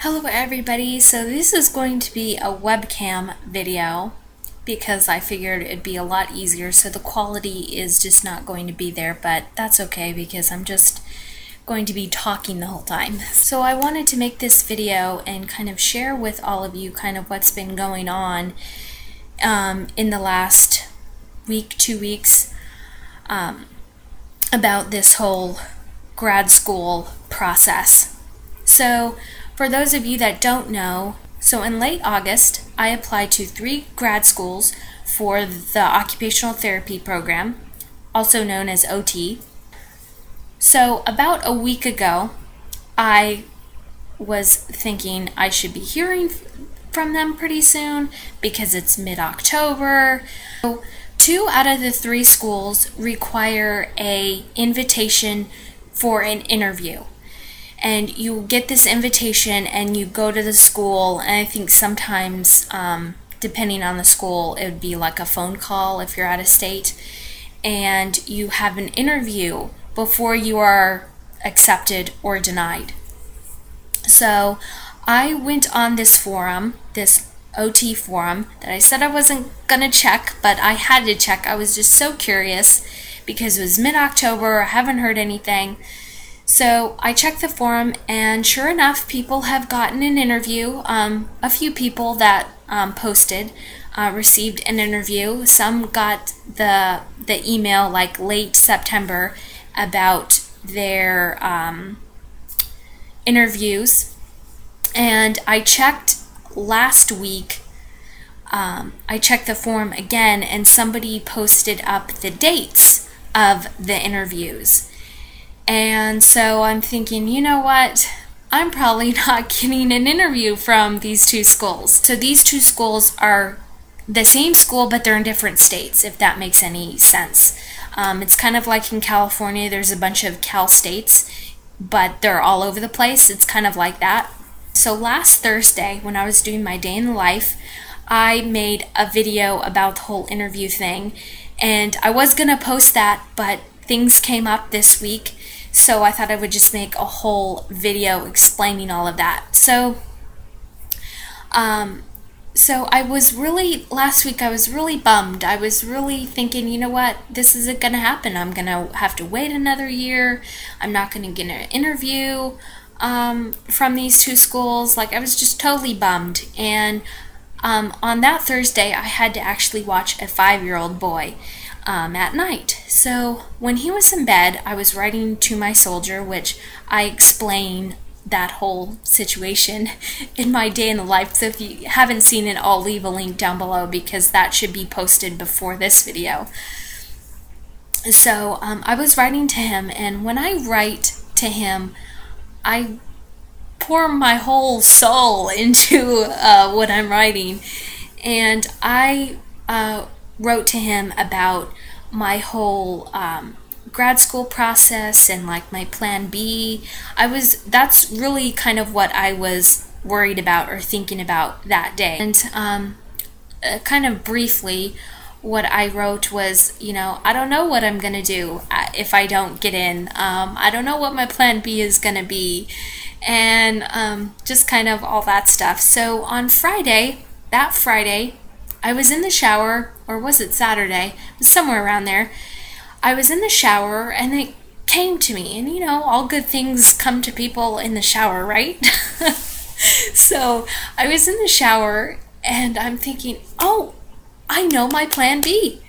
Hello everybody, so this is going to be a webcam video because I figured it'd be a lot easier, so the quality is just not going to be there, but that's okay because I'm just going to be talking the whole time. So I wanted to make this video and kind of share with all of you kind of what's been going on in the last week, 2 weeks about this whole grad school process. So for those of you that don't know, so in late August, I applied to 3 grad schools for the occupational therapy program, also known as OT. So about a week ago, I was thinking I should be hearing from them pretty soon because it's mid-October. So 2 out of the 3 schools require an invitation for an interview. And you get this invitation and you go to the school, and I think sometimes, depending on the school, it would be like a phone call if you're out of state, and you have an interview before you are accepted or denied. So I went on this forum, this OT forum, that I said I wasn't going to check, but I had to check. I was just so curious because it was mid-October, I haven't heard anything. So I checked the forum, and sure enough, people have gotten an interview. A few people that posted received an interview. Some got the email like late September about their interviews. And I checked last week. I checked the forum again, and somebody posted up the dates of the interviews. And so I'm thinking, you know what? I'm probably not getting an interview from these 2 schools. So these 2 schools are the same school, but they're in different states, if that makes any sense. It's kind of like in California, there's a bunch of Cal states, but they're all over the place. It's kind of like that. So last Thursday, when I was doing my day in the life, I made a video about the whole interview thing. And I was going to post that, but things came up this week. So I thought I would just make a whole video explaining all of that. So I was really, last week I was really bummed. I was really thinking, you know what, this isn't going to happen. I'm going to have to wait another year. I'm not going to get an interview from these 2 schools. Like, I was just totally bummed. And on that Thursday, I had to actually watch a 5-year-old boy at night. So when he was in bed, I was writing to my soldier, which I explain that whole situation in my day in the life. So if you haven't seen it, I'll leave a link down below because that should be posted before this video. So I was writing to him, and when I write to him, I pour my whole soul into what I'm writing. And I wrote to him about my whole grad school process and like my plan B. That's really kind of what I was worried about or thinking about that day. And kind of briefly, what I wrote was, you know, I don't know what I'm gonna do if I don't get in. I don't know what my plan B is gonna be, and just kind of all that stuff. So on Friday, that Friday, I was in the shower, or was it Saturday? It was somewhere around there. I was in the shower, and it came to me, and you know, all good things come to people in the shower, right? So I was in the shower, and I'm thinking, oh, I know my plan B.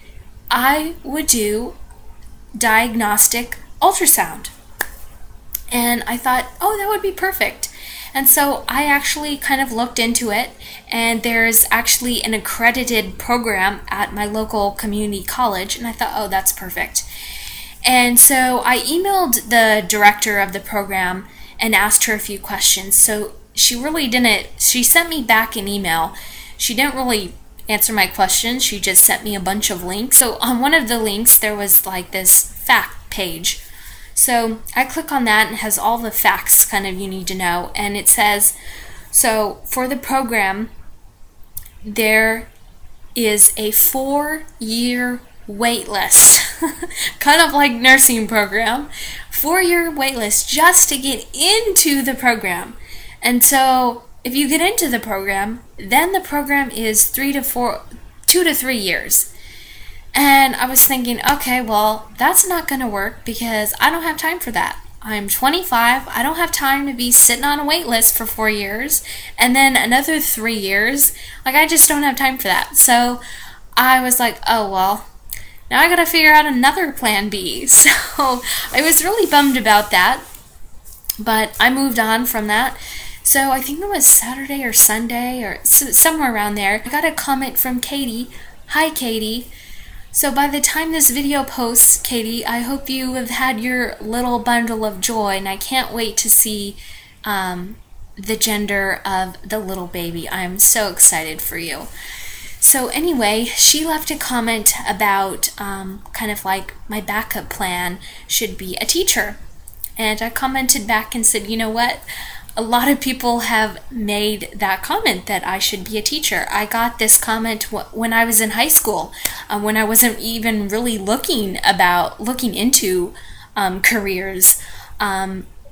I would do diagnostic ultrasound. And I thought, oh, that would be perfect. And so I actually kind of looked into it, and there's actually an accredited program at my local community college, and I thought, oh, that's perfect. And so I emailed the director of the program and asked her a few questions. So she really didn't, she sent me back an email. She didn't really answer my questions, she just sent me a bunch of links. So on one of the links, there was like this fact page. So I click on that, and it has all the facts kind of you need to know. And it says, so for the program, there is a 4-year wait list. Kind of like nursing program. 4-year wait list just to get into the program. And so if you get into the program, then the program is 2 to 3 years. And I was thinking, okay, well, that's not going to work because I don't have time for that. I'm 25. I don't have time to be sitting on a wait list for 4 years and then another 3 years. Like, I just don't have time for that. So I was like, oh, well, now I got to figure out another plan B. So I was really bummed about that, but I moved on from that. So I think it was Saturday or Sunday or somewhere around there. I got a comment from Katie. Hi, Katie. So by the time this video posts, Katie, I hope you have had your little bundle of joy, and I can't wait to see the gender of the little baby. I'm so excited for you. So anyway, she left a comment about kind of like my backup plan should be a teacher. And I commented back and said, you know what? A lot of people have made that comment that I should be a teacher. I got this comment when I was in high school, when I wasn't even really looking into careers.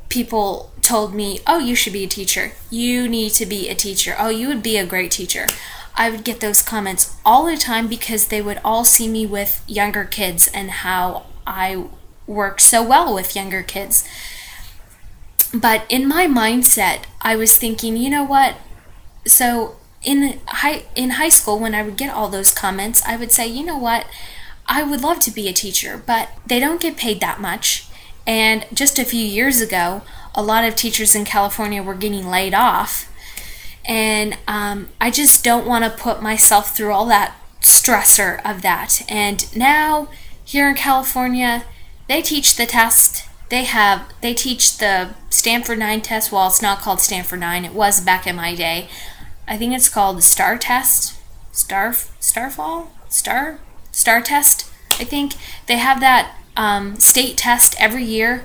People told me, oh, you should be a teacher. You need to be a teacher. Oh, you would be a great teacher. I would get those comments all the time because they would all see me with younger kids and how I work so well with younger kids. But in my mindset, I was thinking, you know what? So in high school, when I would get all those comments, I would say, you know what? I would love to be a teacher, but they don't get paid that much. And just a few years ago, a lot of teachers in California were getting laid off. And I just don't want to put myself through all that stressor of that. And now, here in California, they teach the test. They teach the Stanford 9 test. Well, it's not called Stanford 9. It was back in my day. I think it's called the STAR test. Star test, I think. They have that state test every year.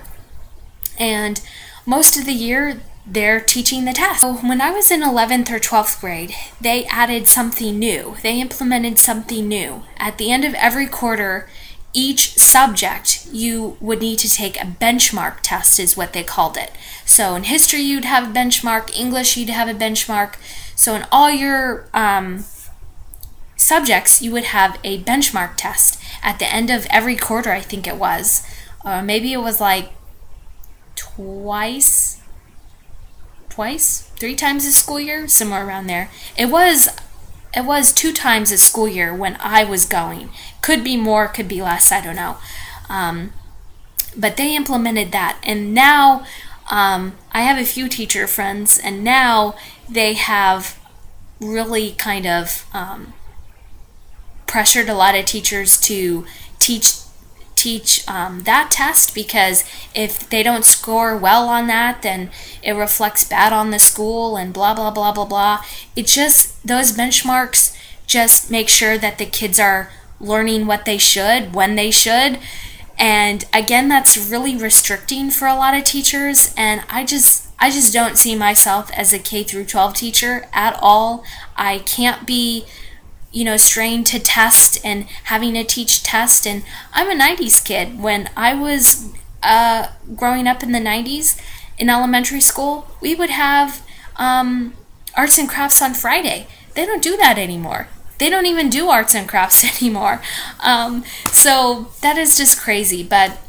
And most of the year, they're teaching the test. So when I was in 11th or 12th grade, they added something new. They implemented something new. At the end of every quarter, each subject you would need to take a benchmark test is what they called it. So in history you'd have a benchmark, English you'd have a benchmark. So in all your subjects you would have a benchmark test at the end of every quarter, I think it was. Maybe it was like three times a school year, somewhere around there. It was 2 times a school year when I was going. Could be more, could be less, I don't know. But they implemented that. And now I have a few teacher friends, and now they have really kind of pressured a lot of teachers to teach that test, because if they don't score well on that, then it reflects bad on the school and blah, blah, blah, blah, blah. It just, those benchmarks just make sure that the kids are learning what they should, when they should. And again, that's really restricting for a lot of teachers, and I just don't see myself as a K through 12 teacher at all. I can't be, strained to test and having to teach test. And I'm a 90s kid. When I was growing up in the 90s in elementary school, we would have arts and crafts on Friday. They don't do that anymore. They don't even do arts and crafts anymore. So that is just crazy. But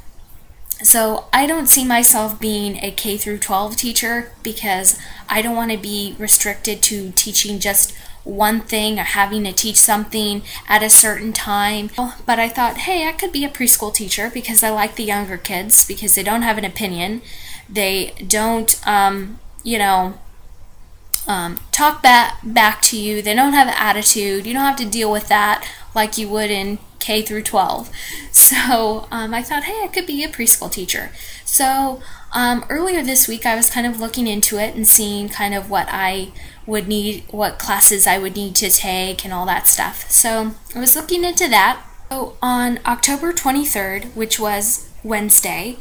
so I don't see myself being a K through 12 teacher, because I don't want to be restricted to teaching just one thing or having to teach something at a certain time. But I thought, hey, I could be a preschool teacher because I like the younger kids, because they don't have an opinion. They don't, talk back to you. They don't have an attitude. You don't have to deal with that like you would in K through 12. So I thought, hey, I could be a preschool teacher. So earlier this week I was kind of looking into it and seeing kind of what I would need, what classes I would need to take and all that stuff. So I was looking into that. So on October 23rd, which was Wednesday,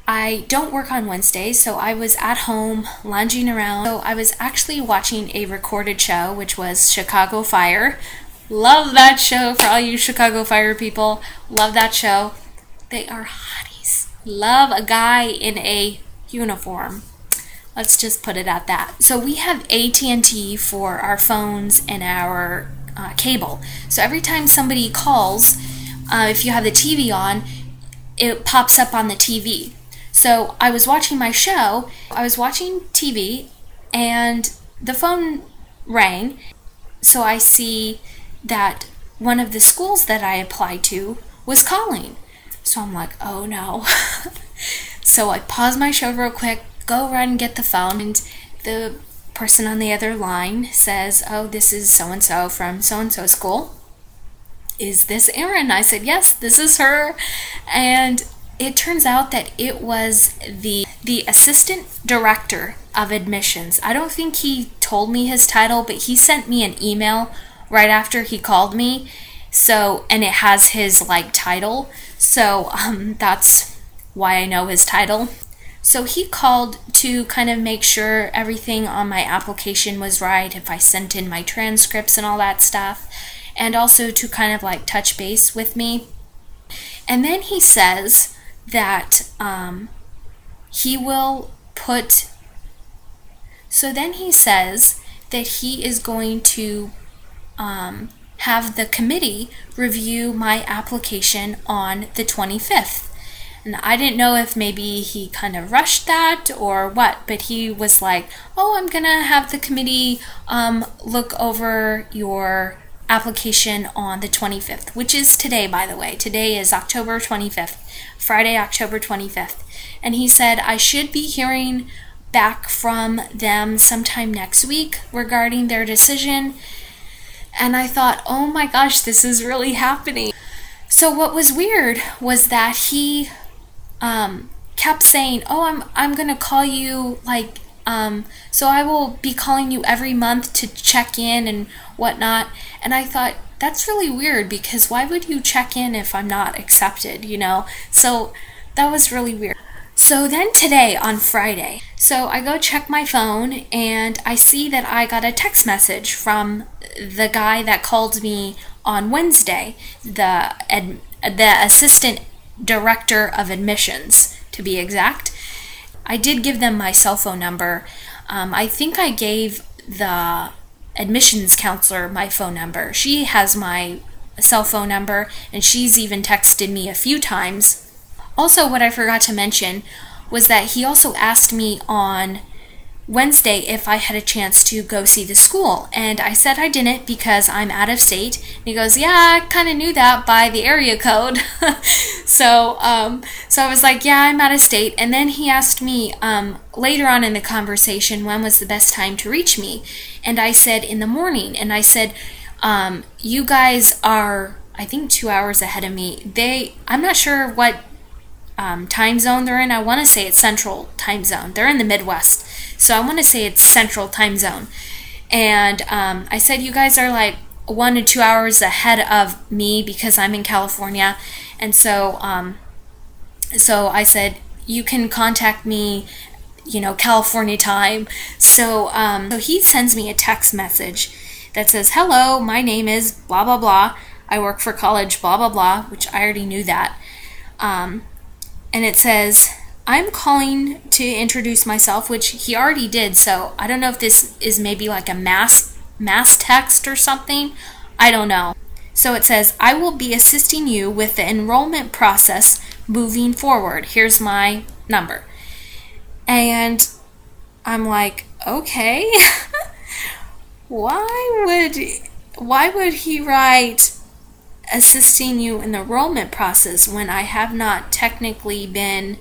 I don't work on Wednesdays, so I was at home lounging around. So I was actually watching a recorded show, which was Chicago Fire. Love that show for all you Chicago Fire people. Love that show. They are hotties. Love a guy in a uniform. Let's just put it at that. So we have AT&T for our phones and our cable. So every time somebody calls, if you have the TV on, it pops up on the TV. So I was watching my show, I was watching TV, and the phone rang. So I see that one of the schools that I applied to was calling. So I'm like, oh no. So I pause my show real quick, go run and get the phone, and the person on the other line says, oh, this is so-and-so from so-and-so school. Is this Erin? I said, yes, this is her. And it turns out that it was the assistant director of admissions. I don't think he told me his title, but he sent me an email right after he called me. So, and it has his like title. So that's why I know his title. So he called to kind of make sure everything on my application was right, if I sent in my transcripts and all that stuff, and also to kind of like touch base with me. And then he says that he will put, so then he says that he is going to have the committee review my application on the 25th. And I didn't know if maybe he kind of rushed that or what, but he was like, oh, I'm gonna have the committee look over your application on the 25th, which is today, by the way. Today is October 25th, Friday, October 25th. And he said I should be hearing back from them sometime next week regarding their decision. And I thought, oh my gosh, this is really happening. So what was weird was that he kept saying, oh, I'm gonna call you, like, so I will be calling you every month to check in and whatnot. And I thought, that's really weird, because why would you check in if I'm not accepted, you know? So that was really weird. So then today, on Friday, so I go check my phone and I see that I got a text message from the guy that called me on Wednesday, the assistant director of admissions, to be exact. I did give them my cell phone number. I think I gave the admissions counselor my phone number. She has my cell phone number, and she's even texted me a few times. Also, what I forgot to mention was that he also asked me on Wednesday if I had a chance to go see the school, and I said I didn't because I'm out of state. And he goes, yeah, I kind of knew that by the area code. so I was like, yeah, I'm out of state. And then he asked me later on in the conversation when was the best time to reach me, and I said in the morning. And I said, you guys are, I think, 2 hours ahead of me. I'm not sure what time zone they're in. I want to say it's Central time zone. They're in the Midwest, so I want to say it's Central time zone. And I said, you guys are like 1 to 2 hours ahead of me because I'm in California. And so so I said, you can contact me, you know, California time. So so he sends me a text message that says, hello, my name is blah blah blah, I work for college blah blah blah, which I already knew that. And it says, I'm calling to introduce myself, which he already did, so I don't know if this is maybe like a mass text or something. I don't know. So it says, I will be assisting you with the enrollment process moving forward. Here's my number. And I'm like, okay. Why would he write assisting you in the enrollment process when I have not technically been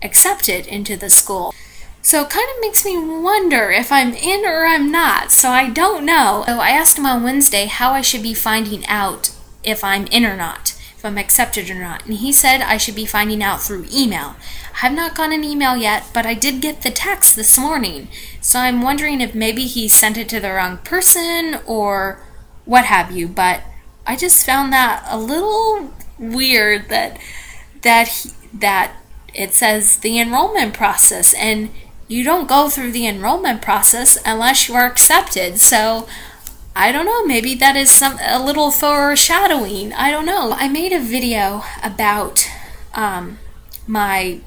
accepted into the school? So it kind of makes me wonder if I'm in or I'm not, so I don't know. So I asked him on Wednesday how I should be finding out if I'm in or not, if I'm accepted or not, and he said I should be finding out through email. I have not gotten an email yet, but I did get the text this morning, so I'm wondering if maybe he sent it to the wrong person or what have you. But I just found that a little weird that it says the enrollment process, and you don't go through the enrollment process unless you are accepted. So I don't know, maybe that is a little foreshadowing. I don't know. I made a video about my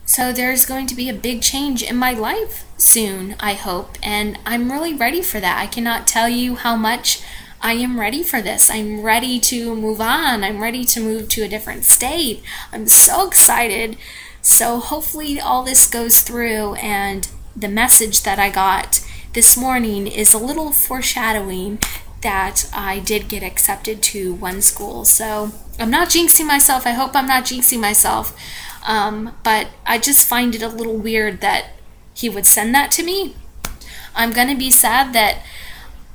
So there's going to be a big change in my life soon, I hope, and I'm really ready for that. I cannot tell you how much I am ready for this. I'm ready to move on. I'm ready to move to a different state. I'm so excited. So hopefully all this goes through, and the message that I got this morning is a little foreshadowing that I did get accepted to one school. So I'm not jinxing myself. I hope I'm not jinxing myself. But I just find it a little weird that he would send that to me. I'm going to be sad that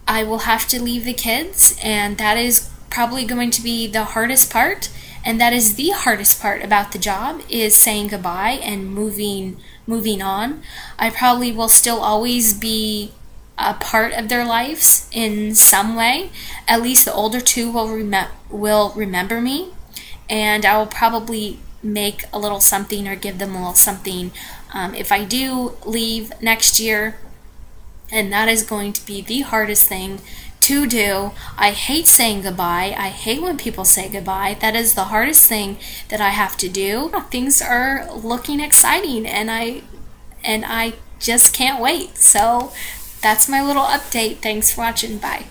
I will have to leave the kids, and that is probably going to be the hardest part. And that is the hardest part about the job, is saying goodbye and moving on. I probably will still always be a part of their lives in some way. At least the older two will remember me, and I will probably make a little something or give them a little something if I do leave next year. And that is going to be the hardest thing to do. I hate saying goodbye. I hate when people say goodbye. That is the hardest thing that I have to do. Things are looking exciting, and I just can't wait. So that's my little update. Thanks for watching. Bye.